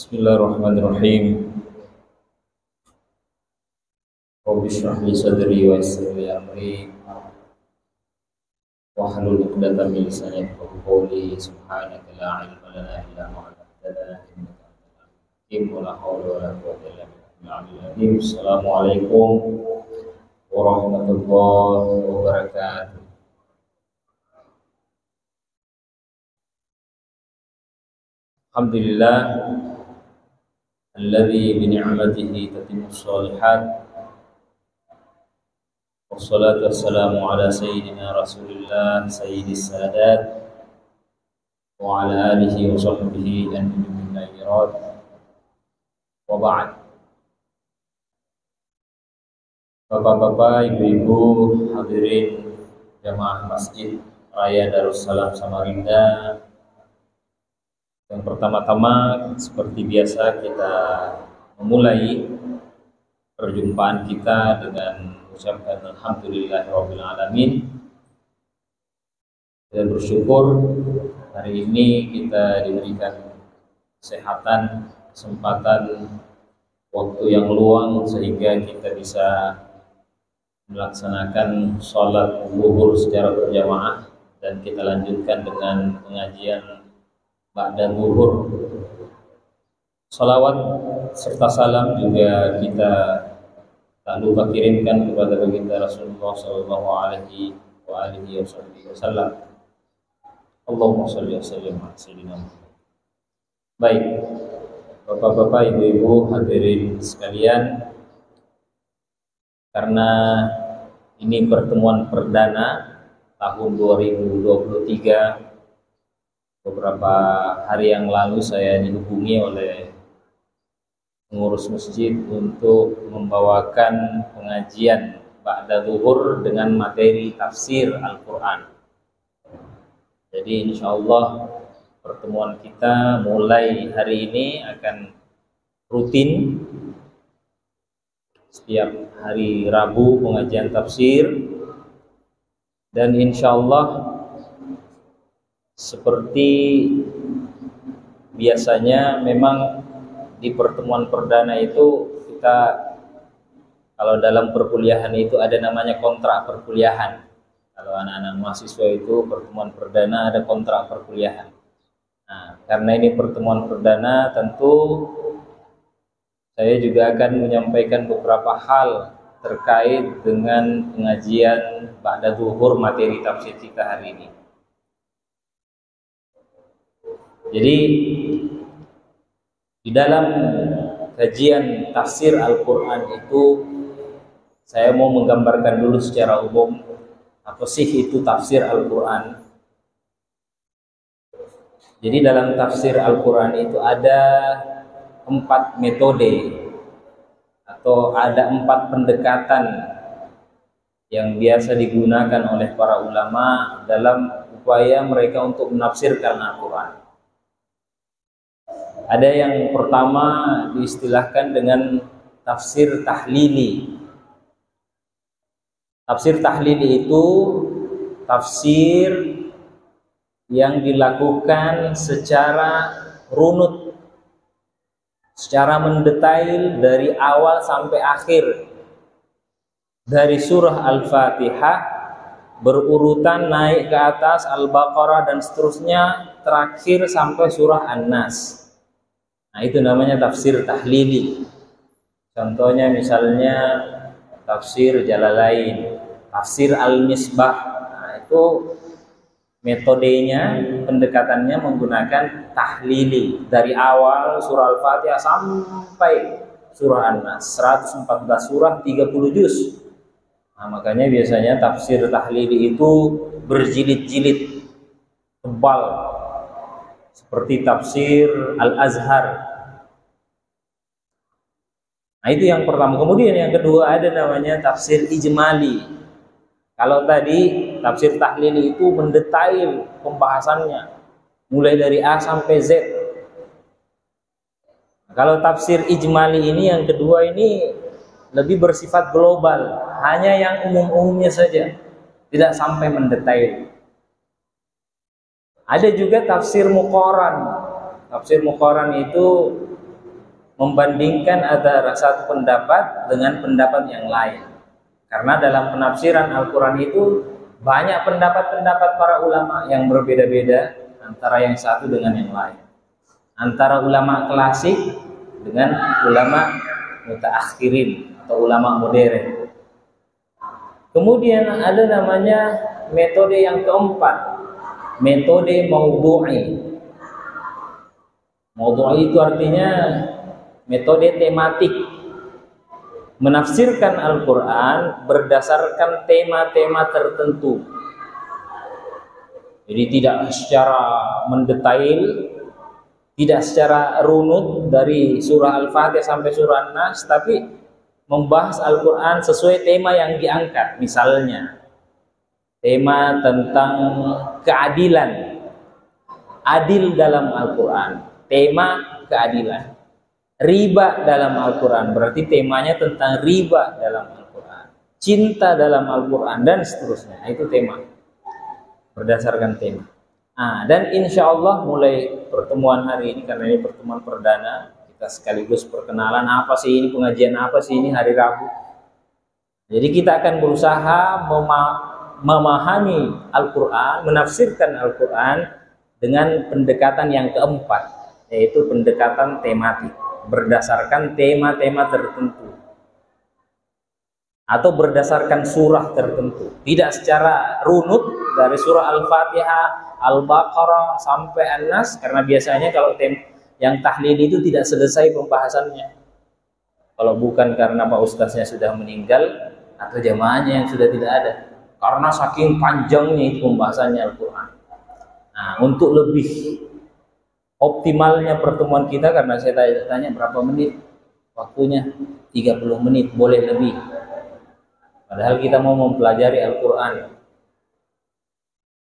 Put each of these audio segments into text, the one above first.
Bismillahirrahmanirrahim. Rabbi shrah li sadri wa yassir li amri wahlul 'uqdatam min lisani yafqahu qawli. Subhanaka la ilma lana illa ma 'allamtana innaka antal hakim wa la hawla wa la quwwata illa billah. Assalamualaikum warahmatullahi wabarakatuh. Alhamdulillah alladzi bi ni'matihi tatimmus shalihat. Wassalatu wassalamu ala sayyidina Rasulillah sayyidis sadat wa ala alihi wa sahbihi anbiyaa'il khairat. Wa ba'd. Bapak-bapak, ibu-ibu, hadirin jamaah Masjid Raya Darussalam Samarinda. Yang pertama-tama seperti biasa kita memulai perjumpaan kita dengan mengucapkan alhamdulillahirabbil alamin dan bersyukur hari ini kita diberikan kesehatan, kesempatan, waktu yang luang sehingga kita bisa melaksanakan sholat zuhur secara berjamaah dan kita lanjutkan dengan pengajian ba'da zuhur. Salawat serta salam juga kita tak lupa kirimkan kepada baginda Rasulullah sallallahu alaihi wasallam. Allahumma shalli wa sallim ala sayyidina Muhammad. Baik, Bapak-bapak, ibu-ibu, hadirin sekalian, karena ini pertemuan perdana tahun 2023, beberapa hari yang lalu saya dihubungi oleh pengurus masjid untuk membawakan pengajian ba'da zuhur dengan materi tafsir Al-Quran. Jadi insyaallah pertemuan kita mulai hari ini akan rutin setiap hari Rabu pengajian tafsir, dan insyaallah seperti biasanya memang di pertemuan perdana itu kita, kalau dalam perkuliahan itu ada namanya kontrak perkuliahan. Kalau anak-anak mahasiswa itu pertemuan perdana ada kontrak perkuliahan. Nah, karena ini pertemuan perdana, tentu saya juga akan menyampaikan beberapa hal terkait dengan pengajian ba'da zuhur materi tafsir kita hari ini. Jadi di dalam kajian tafsir Al-Quran itu saya mau menggambarkan dulu secara umum apa sih itu tafsir Al-Quran. Jadi dalam tafsir Al-Quran itu ada 4 metode atau ada 4 pendekatan yang biasa digunakan oleh para ulama dalam upaya mereka untuk menafsirkan Al-Quran. Ada yang pertama diistilahkan dengan tafsir tahlili. Tafsir tahlili itu tafsir yang dilakukan secara runut, secara mendetail dari awal sampai akhir, dari surah Al-Fatihah berurutan naik ke atas Al-Baqarah dan seterusnya, terakhir sampai surah An-Nas. Nah, itu namanya tafsir tahlili. Contohnya misalnya tafsir Jalalain, tafsir Al-Misbah. Nah, itu metodenya, pendekatannya menggunakan tahlili dari awal surah Al-Fatihah sampai surah An-Nas, 114 surah, 30 juz. Nah, makanya biasanya tafsir tahlili itu berjilid-jilid, tebal, seperti tafsir Al-Azhar. Nah, itu yang pertama. Kemudian yang kedua ada namanya tafsir ijmali. Kalau tadi tafsir tahlili itu mendetail pembahasannya mulai dari A sampai Z. Nah, kalau tafsir ijmali ini yang kedua ini lebih bersifat global, hanya yang umum-umumnya saja, tidak sampai mendetail. Ada juga tafsir muqaran. Tafsir muqaran itu membandingkan antara satu pendapat dengan pendapat yang lain. Karena dalam penafsiran Al-Quran itu banyak pendapat-pendapat para ulama yang berbeda-beda antara yang satu dengan yang lain. Antara ulama klasik dengan ulama mutaakhirin atau ulama modern. Kemudian ada namanya metode yang keempat, metode maudhu'i. Maudhu'i itu artinya metode tematik, menafsirkan Al-Quran berdasarkan tema-tema tertentu. Jadi tidak secara mendetail, tidak secara runut dari surah Al-Fatihah sampai surah An-Nas, tapi membahas Al-Quran sesuai tema yang diangkat. Misalnya tema tentang keadilan, adil dalam Al-Quran, tema keadilan. Riba dalam Al-Quran, berarti temanya tentang riba dalam Al-Quran, cinta dalam Al-Quran, dan seterusnya. Itu tema, berdasarkan tema. Dan insya Allah mulai pertemuan hari ini, karena ini pertemuan perdana, kita sekaligus perkenalan apa sih ini, pengajian apa sih ini hari Rabu. Jadi kita akan berusaha memahami Al-Quran, menafsirkan Al-Quran dengan pendekatan yang keempat, yaitu pendekatan tematik, berdasarkan tema-tema tertentu atau berdasarkan surah tertentu, tidak secara runut dari surah Al-Fatihah, Al-Baqarah sampai An-Nas, karena biasanya kalau yang tahlil itu tidak selesai pembahasannya kalau bukan karena Pak Ustaznya sudah meninggal atau jamaahnya yang sudah tidak ada, karena saking panjangnya itu pembahasannya Al-Quran. Untuk lebih optimalnya pertemuan kita, karena saya tanya berapa menit waktunya, 30 menit, boleh lebih, padahal kita mau mempelajari Al-Quran.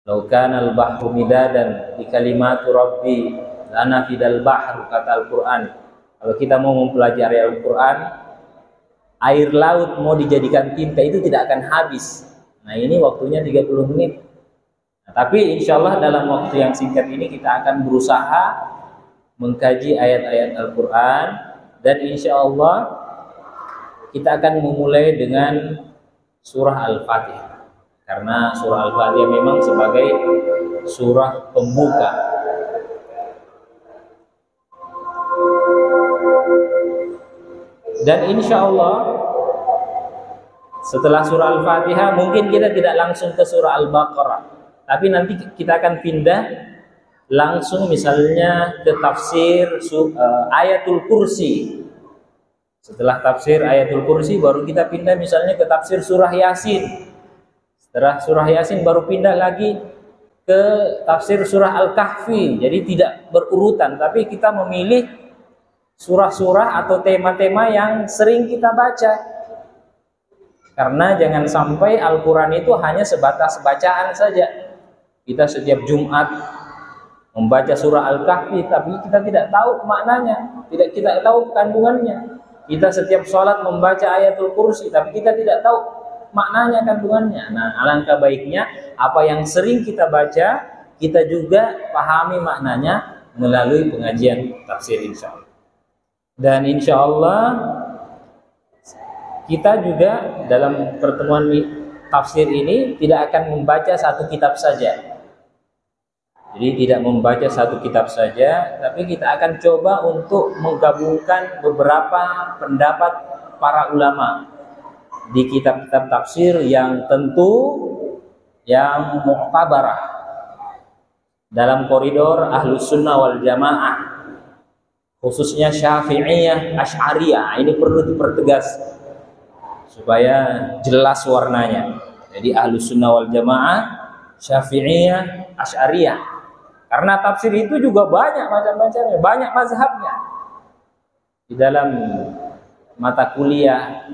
Lau kana al-bahru midadan di kalimatu rabbi lana fidal bahru, kata Al-Quran. Kalau kita mau mempelajari Al-Quran, air laut mau dijadikan tinta itu tidak akan habis. Ini waktunya 30 menit. Tapi insya Allah dalam waktu yang singkat ini kita akan berusaha mengkaji ayat-ayat Al-Quran, dan insya Allah kita akan memulai dengan surah Al-Fatihah, karena surah Al-Fatihah memang sebagai surah pembuka. Dan insya Allah setelah surah Al-Fatihah mungkin kita tidak langsung ke surah Al-Baqarah, tapi nanti kita akan pindah langsung misalnya ke tafsir Ayatul Kursi. Setelah tafsir Ayatul Kursi baru kita pindah misalnya ke tafsir surah Yasin. Setelah surah Yasin baru pindah lagi ke tafsir surah Al-Kahfi. Jadi tidak berurutan, tapi kita memilih surah-surah atau tema-tema yang sering kita baca. Karena jangan sampai Al-Quran itu hanya sebatas bacaan saja. Kita setiap Jumat membaca surah Al-Kahfi, tapi kita tidak tahu maknanya, kita tahu kandungannya. Kita setiap sholat membaca Ayatul Kursi, tapi kita tidak tahu maknanya, kandungannya. Alangkah baiknya apa yang sering kita baca, kita juga pahami maknanya melalui pengajian tafsir insya Allah. Dan insya Allah kita juga dalam pertemuan tafsir ini tidak akan membaca satu kitab saja. Jadi tidak membaca satu kitab saja, tapi kita akan coba untuk menggabungkan beberapa pendapat para ulama di kitab-kitab tafsir yang tentu yang mu'tabarah dalam koridor Ahlus Sunnah wal Jamaah, khususnya Syafi'iyah, Asy'ariyah. Ini perlu dipertegas supaya jelas warnanya. Jadi Ahlus Sunnah wal Jamaah, Syafi'iyah, Asy'ariyah. Karena tafsir itu juga banyak macam-macamnya, banyak mazhabnya. Di dalam mata kuliah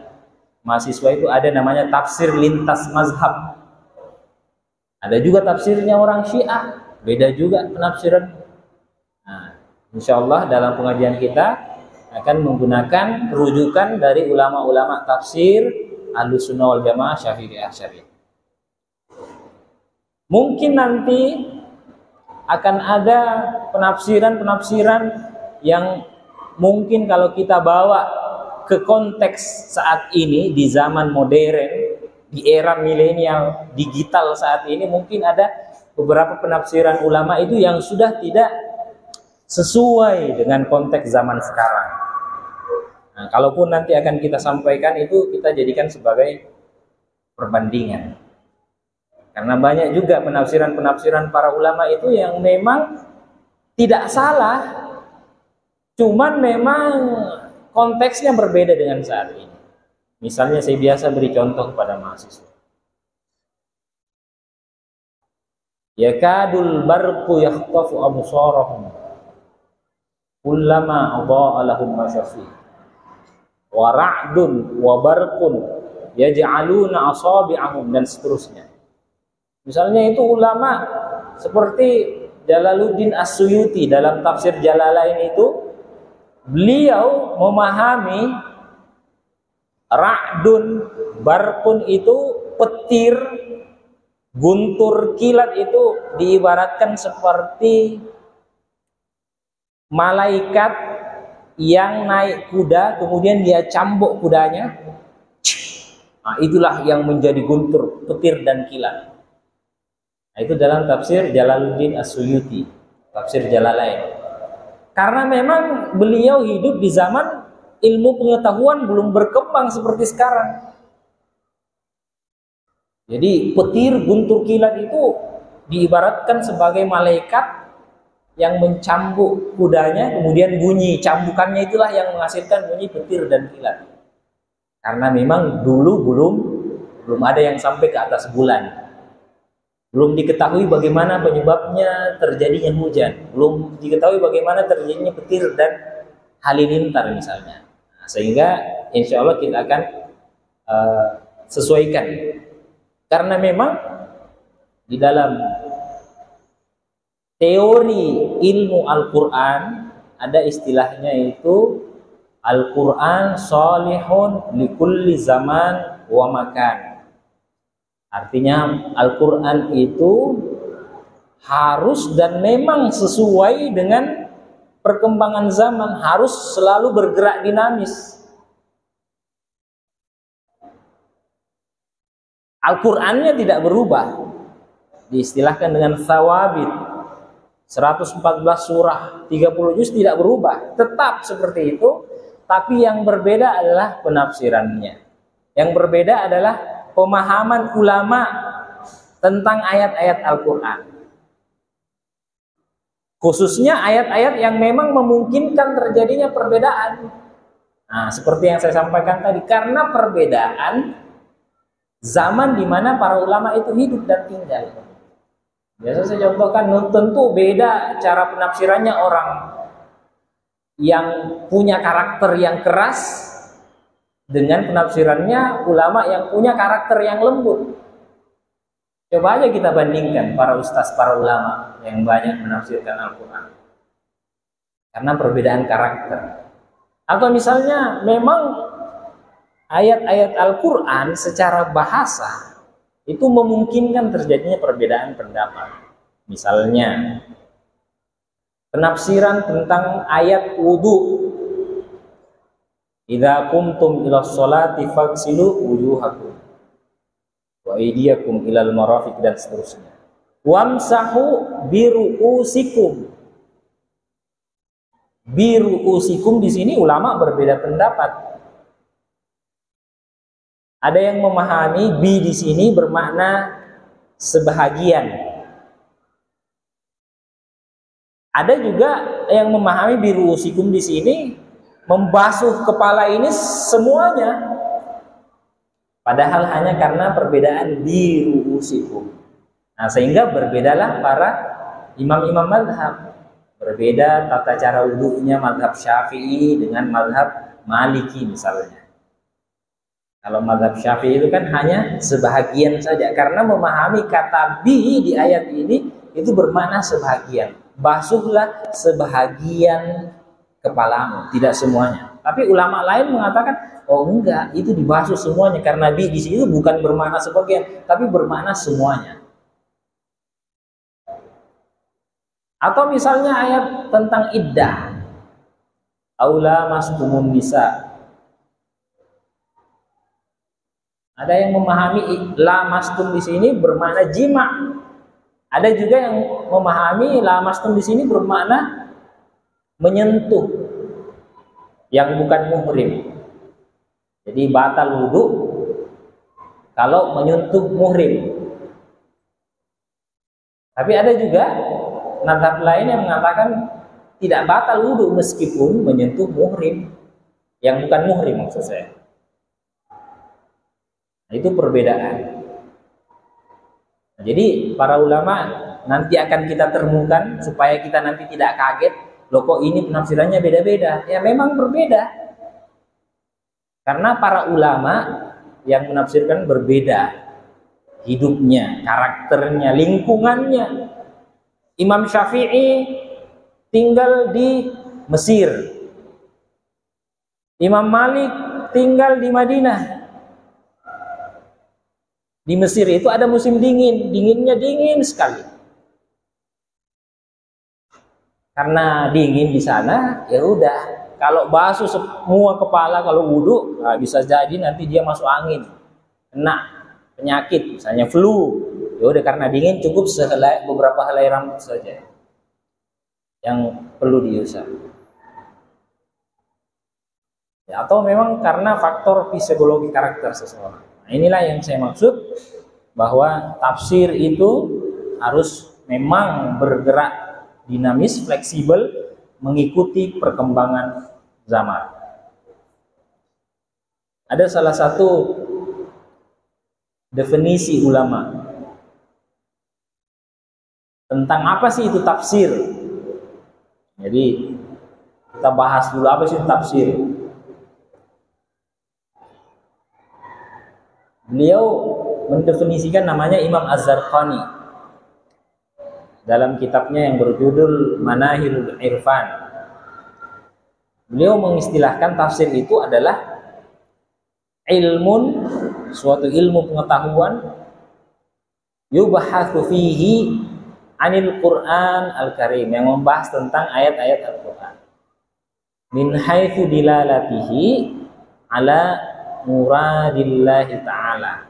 mahasiswa itu ada namanya tafsir lintas mazhab. Ada juga tafsirnya orang Syiah, beda juga penafsiran. Insya Allah dalam pengajian kita akan menggunakan rujukan dari ulama-ulama tafsir Ahlus Sunnah wal Jamaah, Syafi'iyah, Asy'ariyah. Mungkin nanti akan ada penafsiran-penafsiran yang mungkin kalau kita bawa ke konteks saat ini di zaman modern, di era milenial digital saat ini, mungkin ada beberapa penafsiran ulama itu yang sudah tidak sesuai dengan konteks zaman sekarang. Nah, kalaupun nanti akan kita sampaikan itu, kita jadikan sebagai perbandingan. Karena banyak juga penafsiran-penafsiran para ulama itu yang memang tidak salah, cuman memang konteksnya berbeda dengan saat ini. Misalnya saya biasa beri contoh kepada mahasiswa. Yakadul barqu yakhtafu absarahum kullama adha'a lahum masyafi wa ra'dun wa barqun yaj'aluna asabi'ahum, dan seterusnya. Misalnya itu ulama seperti Jalaluddin As-Suyuti dalam tafsir Jalalain itu, beliau memahami ra'dun, barqun itu petir, guntur, kilat itu diibaratkan seperti malaikat yang naik kuda kemudian dia cambuk kudanya. Nah, itulah yang menjadi guntur, petir dan kilat. Nah, itu dalam tafsir Jalaluddin As-Suyuti, tafsir Jalalain. Karena memang beliau hidup di zaman ilmu pengetahuan belum berkembang seperti sekarang. Jadi petir, guntur, kilat itu diibaratkan sebagai malaikat yang mencambuk kudanya, kemudian bunyi cambukannya itulah yang menghasilkan bunyi petir dan kilat. Karena memang dulu belum ada yang sampai ke atas bulan. Belum diketahui bagaimana penyebabnya terjadinya hujan, belum diketahui bagaimana terjadinya petir dan halilintar misalnya. Nah, sehingga insya Allah kita akan sesuaikan. Karena memang di dalam teori ilmu Al-Quran ada istilahnya itu Al-Quran sholihun likulli zaman wa makan. Artinya Al-Quran itu harus dan memang sesuai dengan perkembangan zaman, harus selalu bergerak dinamis. Al-Qur'annya tidak berubah, diistilahkan dengan thawabit, 114 surah, 30 juz tidak berubah, tetap seperti itu, tapi yang berbeda adalah penafsirannya. Yang berbeda adalah pemahaman ulama tentang ayat-ayat Al-Quran. Khususnya ayat-ayat yang memang memungkinkan terjadinya perbedaan. Nah, seperti yang saya sampaikan tadi, karena perbedaan zaman di mana para ulama itu hidup dan tinggal. Biasa saya contohkan, tentu beda cara penafsirannya orang yang punya karakter yang keras dengan penafsirannya ulama yang punya karakter yang lembut. Coba aja kita bandingkan para ustaz, para ulama yang banyak menafsirkan Al-Quran. Karena perbedaan karakter. Atau misalnya memang ayat-ayat Al-Quran secara bahasa itu memungkinkan terjadinya perbedaan pendapat. Misalnya penafsiran tentang ayat wudu, idza qumtum ila sholati faghsilu wujuhakum wa aydiyakum ilal marafiq, dan seterusnya. Wamsahu biruusikum. Biruusikum di sini ulama berbeda pendapat. Ada yang memahami bi di sini bermakna sebahagian. Ada juga yang memahami biruusikum di sini membasuh kepala ini semuanya. Padahal hanya karena perbedaan biruusikum. Nah, sehingga berbedalah para imam-imam mazhab. Berbeda tata cara wudunya mazhab Syafi'i dengan mazhab Maliki misalnya. Kalau mazhab Syafi'i itu kan hanya sebahagian saja, karena memahami kata bi di ayat ini itu bermakna sebahagian. Basuhlah sebahagian kepalamu, tidak semuanya. Tapi ulama lain mengatakan, oh enggak, itu dibasuh semuanya, karena bi di sini bukan bermakna sebagian, tapi bermakna semuanya. Atau misalnya ayat tentang iddah. aula mastumun nisa. Ada yang memahami lamastum di sini bermakna jima. Ada juga yang memahami lamastum di sini bermakna menyentuh yang bukan muhrim. Jadi batal wudu kalau menyentuh muhrim. Tapi ada juga mazhab lain yang mengatakan tidak batal wudu meskipun menyentuh muhrim, yang bukan muhrim maksud saya. Nah, itu perbedaan. Nah, jadi para ulama nanti akan kita temukan supaya kita nanti tidak kaget, loh kok ini penafsirannya beda-beda. Ya memang berbeda. Karena para ulama yang menafsirkan berbeda hidupnya, karakternya, lingkungannya. Imam Syafi'i tinggal di Mesir. Imam Malik tinggal di Madinah. Di Mesir itu ada musim dingin, dinginnya dingin sekali. Karena dingin di sana, ya udah. Kalau basuh semua kepala, kalau wudhu, nah bisa jadi nanti dia masuk angin, kena penyakit, misalnya flu. Ya udah karena dingin cukup beberapa helai rambut saja yang perlu diusap. Ya, atau memang karena faktor psikologi karakter seseorang. Nah, inilah yang saya maksud bahwa tafsir itu harus memang bergerak dinamis, fleksibel, mengikuti perkembangan zaman. Ada salah satu definisi ulama tentang apa sih itu tafsir. Jadi kita bahas dulu apa sih itu tafsir. Beliau mendefinisikan namanya Imam Az-Zarqani dalam kitabnya yang berjudul Manahilul Irfan. Beliau mengistilahkan tafsir itu adalah ilmun, suatu ilmu pengetahuan, yubahatsu fihi anil Qur'an al-Karim, yang membahas tentang ayat-ayat Al-Qur'an min haitsu dilalatihi ala muradillahi ta'ala,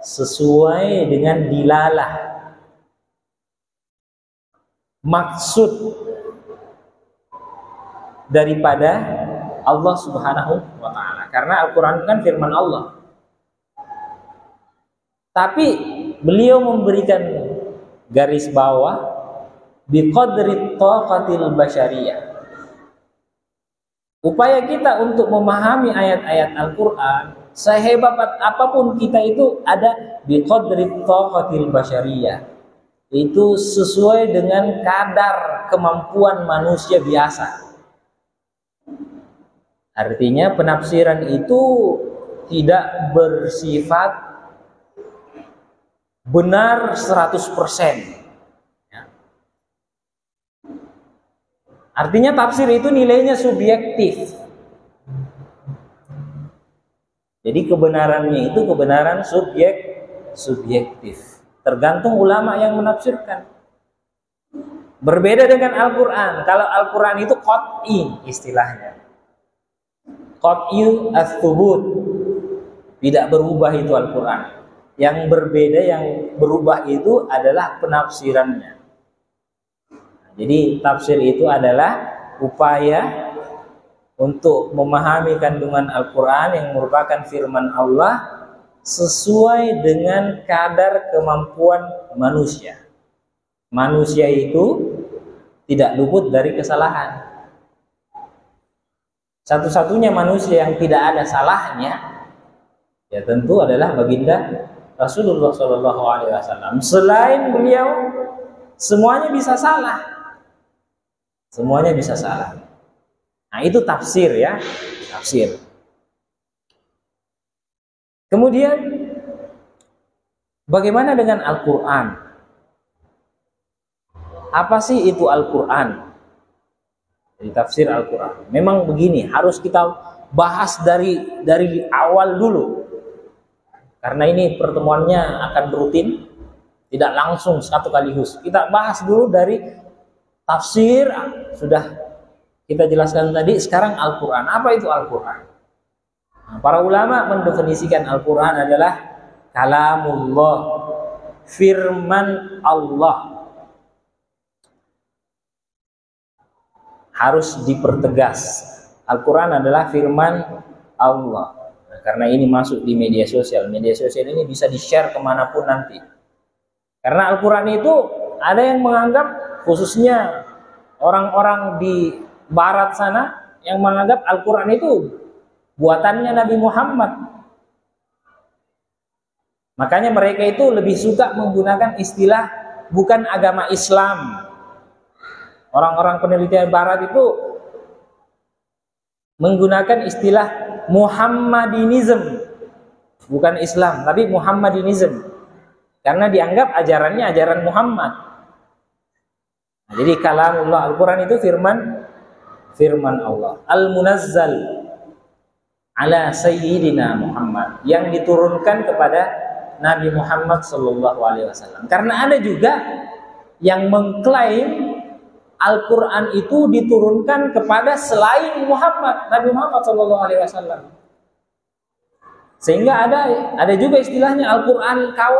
sesuai dengan dilalah, maksud daripada Allah Subhanahu wa ta'ala. Karena Al-Quran kan firman Allah. Tapi beliau memberikan garis bawah biqadri taqatil basyariyah. Upaya kita untuk memahami ayat-ayat Al-Quran, sehebat apapun kita itu ada biqadri taqatil basyariyah. Itu sesuai dengan kadar kemampuan manusia biasa. Artinya penafsiran itu tidak bersifat benar 100%. Artinya tafsir itu nilainya subjektif. Jadi kebenarannya itu kebenaran subjektif. Tergantung ulama yang menafsirkan. Berbeda dengan Al-Quran. Kalau Al-Quran itu qat'i istilahnya. Qat'i ats-tsubut. Tidak berubah itu Al-Quran. Yang berbeda, yang berubah itu adalah penafsirannya. Jadi tafsir itu adalah upaya untuk memahami kandungan Al-Quran yang merupakan firman Allah sesuai dengan kadar kemampuan manusia. Manusia itu tidak luput dari kesalahan. Satu-satunya manusia yang tidak ada salahnya ya tentu adalah baginda Rasulullah SAW. Selain beliau semuanya bisa salah. Semuanya bisa salah. Nah, itu tafsir ya, tafsir. Kemudian bagaimana dengan Al-Qur'an? Apa sih itu Al-Qur'an? Jadi tafsir Al-Qur'an. Memang begini, harus kita bahas dari awal dulu. Karena ini pertemuannya akan rutin, tidak langsung satu kaligus. Kita bahas dulu dari tafsir, sudah kita jelaskan tadi, sekarang Al-Quran. Apa itu Al-Quran? Nah, para ulama mendefinisikan Al-Quran adalah kalamullah, firman Allah. Harus dipertegas, Al-Quran adalah firman Allah. Nah, karena ini masuk di media sosial. Media sosial ini bisa di-share kemanapun nanti. Karena Al-Quran itu ada yang menganggap, khususnya orang-orang di barat sana, yang menganggap Al-Quran itu buatannya Nabi Muhammad. Makanya mereka itu lebih suka menggunakan istilah bukan agama Islam. Orang-orang penelitian barat itu menggunakan istilah Muhammadinism, bukan Islam, tapi Muhammadinism, karena dianggap ajarannya ajaran Muhammad. Nah, jadi kalamullah, Al-Quran itu firman Allah, Al-Munazzal ala Sayyidina Muhammad, yang diturunkan kepada Nabi Muhammad SAW. Karena ada juga yang mengklaim Al-Quran itu diturunkan kepada selain Muhammad, Nabi Muhammad SAW. Sehingga ada juga istilahnya Al-Quran KW.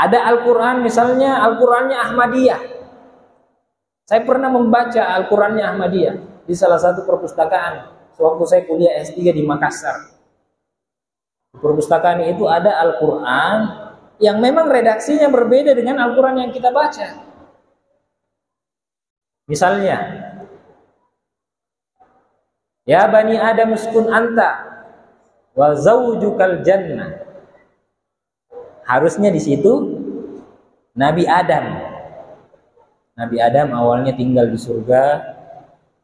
Ada Al-Quran, misalnya Al-Qurannya Ahmadiyah. Saya pernah membaca Al-Qurannya Ahmadiyah di salah satu perpustakaan sewaktu saya kuliah S3 di Makassar. Di perpustakaan itu ada Al-Quran yang memang redaksinya berbeda dengan Al-Quran yang kita baca. Misalnya, ya bani Adam uskun anta wa zaujukal jannah. Harusnya di situ Nabi Adam. Nabi Adam awalnya tinggal di surga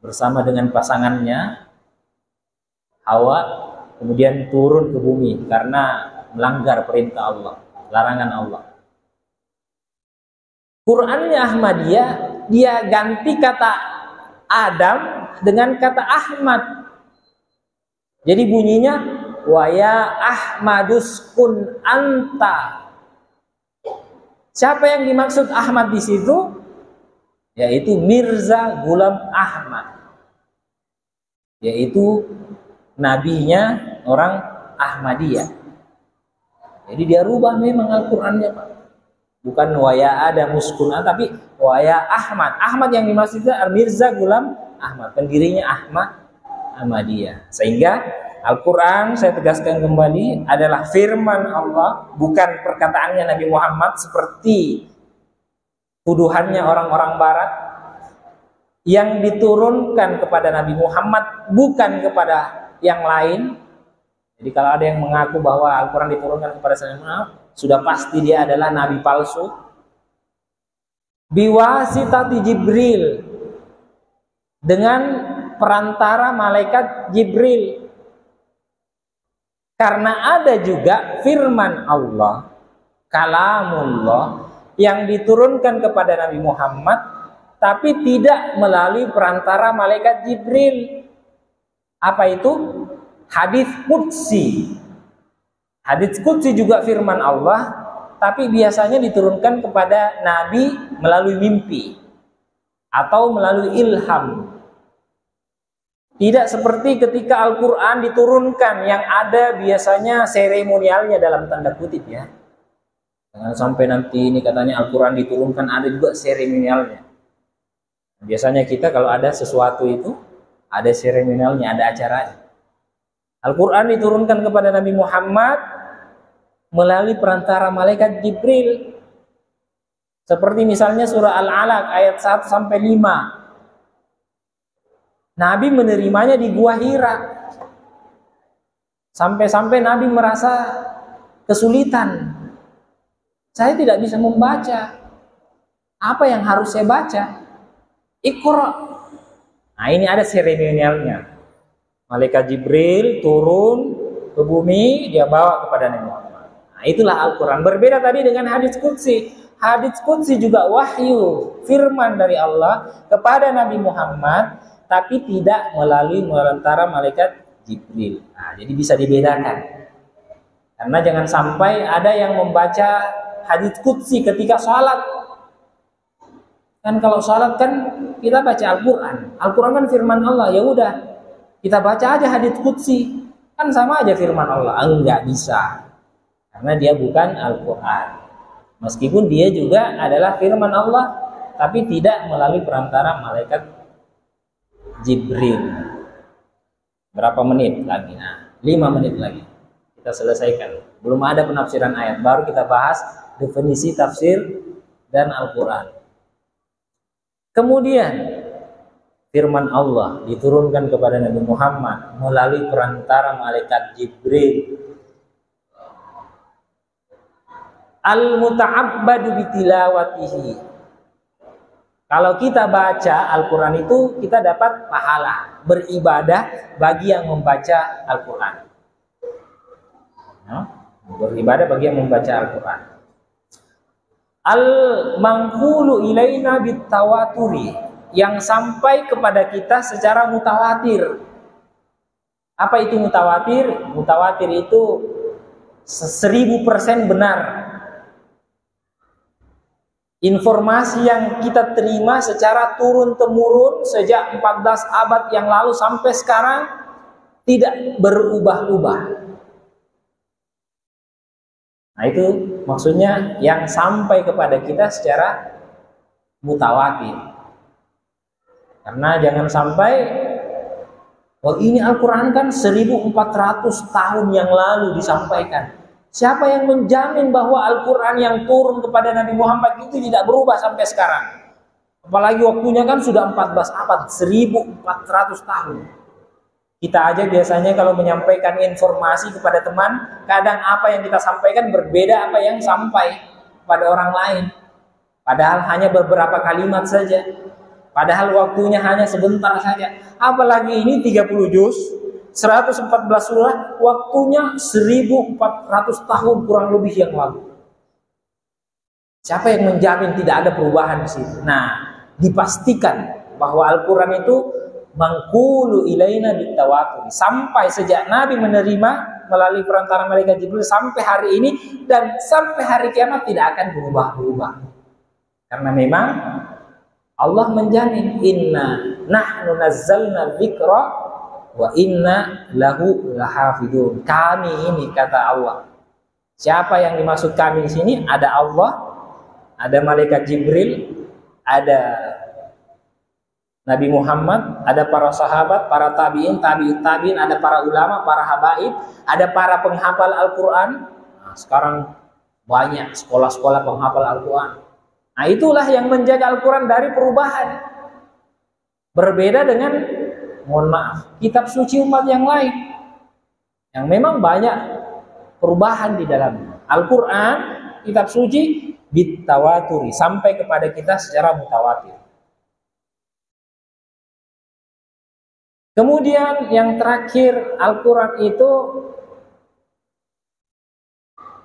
bersama dengan pasangannya Hawa, kemudian turun ke bumi karena melanggar perintah Allah, larangan Allah. Qurannya Ahmadiyah, dia ganti kata Adam dengan kata Ahmad. Jadi bunyinya wa ya Ahmadus kun anta. Siapa yang dimaksud Ahmad di situ? Yaitu Mirza Ghulam Ahmad, yaitu nabinya orang Ahmadiyah. Jadi dia rubah memang Al-Qur'annya, Pak. Bukan waya ada muskuna, tapi waya Ahmad. Ahmad yang dimaksudnya Mirza Ghulam Ahmad, pendirinya Ahmadiyah. Sehingga Al-Quran, saya tegaskan kembali, adalah firman Allah, bukan perkataannya Nabi Muhammad seperti tuduhannya orang-orang barat, yang diturunkan kepada Nabi Muhammad bukan kepada yang lain. Jadi kalau ada yang mengaku bahwa Al-Quran diturunkan kepada saya, sudah pasti dia adalah nabi palsu. Biwasitati Jibril, dengan perantara malaikat Jibril. Karena ada juga firman Allah, kalamullah, yang diturunkan kepada Nabi Muhammad tapi tidak melalui perantara malaikat Jibril. Apa itu? Hadits qudsi. Hadits qudsi juga firman Allah, tapi biasanya diturunkan kepada Nabi melalui mimpi atau melalui ilham. Tidak seperti ketika Al-Quran diturunkan yang ada biasanya seremonialnya dalam tanda kutip, ya. Jangan sampai nanti ini katanya Al-Quran diturunkan ada juga seremonialnya. Biasanya kita kalau ada sesuatu itu ada seremonialnya, ada acaranya. Al-Quran diturunkan kepada Nabi Muhammad melalui perantara malaikat Jibril. Seperti misalnya surah Al-Alaq ayat 1 sampai 5. Nabi menerimanya di Gua Hira. Sampai-sampai Nabi merasa kesulitan. Saya tidak bisa membaca. Apa yang harus saya baca? Iqra. Nah, ini ada seremonialnya. Malaikat Jibril turun ke bumi, dia bawa kepada Nabi Muhammad. Nah, itulah Al-Quran. Berbeda tadi dengan hadits qudsi. Hadits qudsi juga wahyu, firman dari Allah kepada Nabi Muhammad, tapi tidak melalui perantara malaikat Jibril. Nah, jadi bisa dibedakan. Karena jangan sampai ada yang membaca hadits qudsi ketika sholat. Kan kalau salat kan kita baca Al-Qur'an. Al-Qur'an kan firman Allah, ya udah kita baca aja hadits qudsi. Kan sama aja firman Allah. Enggak bisa. Karena dia bukan Al-Qur'an. Meskipun dia juga adalah firman Allah, tapi tidak melalui perantara malaikat Jibril. Berapa menit lagi? Nah, 5 menit lagi. Kita selesaikan. Belum ada penafsiran ayat. Baru kita bahas definisi tafsir dan Al-Qur'an. Kemudian firman Allah diturunkan kepada Nabi Muhammad melalui perantara malaikat Jibril. Al-muta'abbadu bitilawatihi. Kalau kita baca Al-Quran itu kita dapat pahala beribadah bagi yang membaca Al-Quran. Beribadah bagi yang membaca Al-Quran. Al-manqulu ilaina bitawaturi, yang sampai kepada kita secara mutawatir. Apa itu mutawatir? Mutawatir itu 1000% benar. Informasi yang kita terima secara turun-temurun sejak 14 abad yang lalu sampai sekarang tidak berubah-ubah. Nah itu maksudnya yang sampai kepada kita secara mutawatir. Karena jangan sampai, oh ini Al-Quran kan 1400 tahun yang lalu disampaikan. Siapa yang menjamin bahwa Al-Quran yang turun kepada Nabi Muhammad itu tidak berubah sampai sekarang? Apalagi waktunya kan sudah 14 abad, 1400 tahun. Kita aja biasanya kalau menyampaikan informasi kepada teman, kadang apa yang kita sampaikan berbeda apa yang sampai pada orang lain. Padahal hanya beberapa kalimat saja. Padahal waktunya hanya sebentar saja. Apalagi ini 30 juz, 114 surah, waktunya 1400 tahun kurang lebih yang lalu. Siapa yang menjamin tidak ada perubahan di situ? Nah, dipastikan bahwa Al-Quran itu mangkulu ilaina bitawatur, sampai sejak Nabi menerima melalui perantara malaikat Jibril sampai hari ini dan sampai hari kiamat tidak akan berubah-ubah. Karena memang Allah menjamin, inna nahnu nazzalna dzikra wa inna lahu lahafidun. Kami ini, kata Allah. Siapa yang dimaksud kami di sini? Ada Allah, ada malaikat Jibril, ada Nabi Muhammad, ada para sahabat, para tabi'in, tabi'in, ada para ulama, para habaib, ada para penghafal Al-Quran. Nah, sekarang banyak sekolah-sekolah penghafal Al-Quran. Nah, itulah yang menjaga Al-Quran dari perubahan. Berbeda dengan, mohon maaf, kitab suci umat yang lain, yang memang banyak perubahan di dalamnya. Al-Quran, kitab suci, bitawaturi, sampai kepada kita secara mutawatir. Kemudian yang terakhir, Al-Quran itu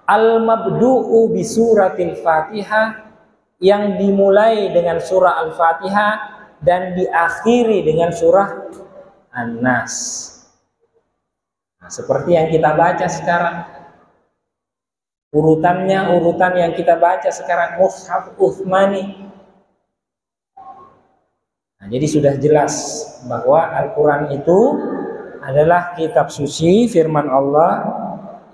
al-mabdu'u bi suratil Fatihah, yang dimulai dengan surah Al-Fatihah dan diakhiri dengan surah An-Nas. Nah, seperti yang kita baca sekarang, urutan yang kita baca sekarang Mushaf Utsmani. Nah, jadi sudah jelas bahwa Al-Quran itu adalah kitab suci firman Allah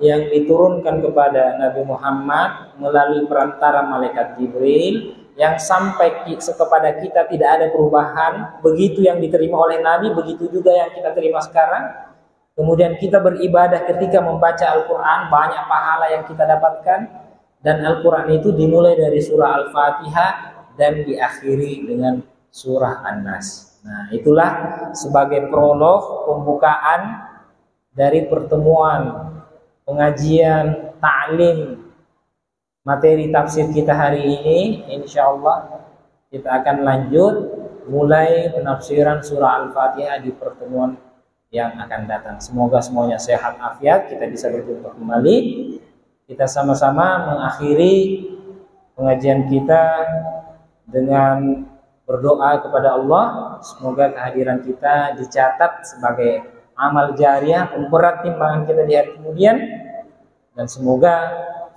yang diturunkan kepada Nabi Muhammad melalui perantara malaikat Jibril, yang sampai kepada kita tidak ada perubahan. Begitu yang diterima oleh Nabi, begitu juga yang kita terima sekarang. Kemudian kita beribadah ketika membaca Al-Quran, banyak pahala yang kita dapatkan. Dan Al-Quran itu dimulai dari surah Al-Fatihah dan diakhiri dengan surah An-Nas. Nah, itulah sebagai prolog pembukaan dari pertemuan pengajian ta'lim materi tafsir kita hari ini. Insya Allah kita akan lanjut mulai penafsiran surah Al-Fatihah di pertemuan yang akan datang. Semoga semuanya sehat afiat, kita bisa berjumpa kembali. Kita sama-sama mengakhiri pengajian kita dengan berdoa kepada Allah, semoga kehadiran kita dicatat sebagai amal jariah, pemberat timbangan kita di hari kemudian, dan semoga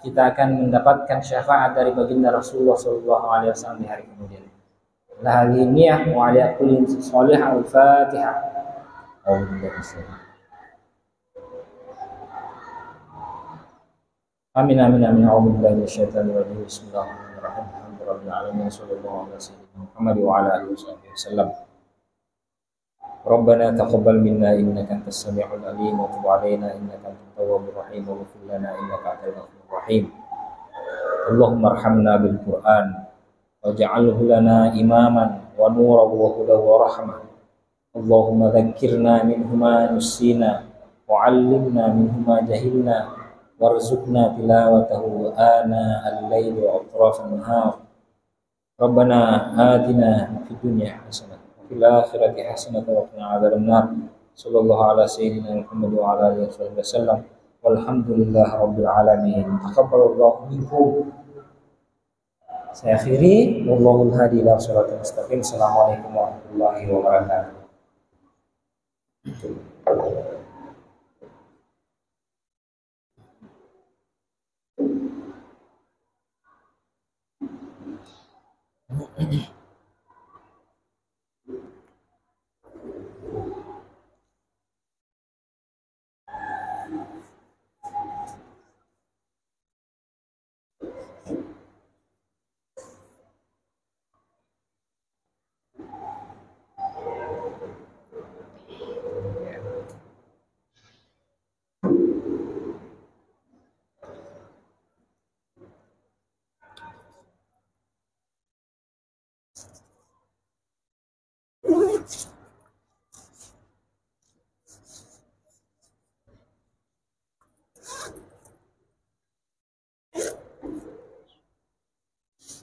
kita akan mendapatkan syafaat dari baginda Rasulullah SAW di hari kemudian. لهذه النية وعلى كل صالح. الفاتحة. أعوذ بالله من الشيطان. آمين آمين آمين. أعوذ بالله من الشيطان الرجيم. بسم الله الرحمن الرحيم. الحمد لله رب العالمين. صلى الله على سيدنا محمد وعلى آله وصحبه وسلم. ربنا تقبل منا إنك أنت السميع العليم وتب علينا إنك أنت التواب الرحيم واغفر لنا إنك أنت الغفور الرحيم. اللهم ارحمنا بالقرآن واجعله لنا إماما ونورا وهدى ورحمة. اللهم ذكرنا منه ما نسينا وعلمنا منه ما جهلنا وارزقنا تلاوته آناء الليل وأطراف النهار. ربنا آتنا في الدنيا حسنة وفي الآخرة حسنة وقنا عذاب النار. صلى الله على سيدنا محمد وعلى آله وصحبه وسلم والحمد لله رب العالمين. تقبل الله منكم. Saya akhiri, wallahul hadi ila shiratal mustaqim. Assalamualaikum warahmatullahi wabarakatuh.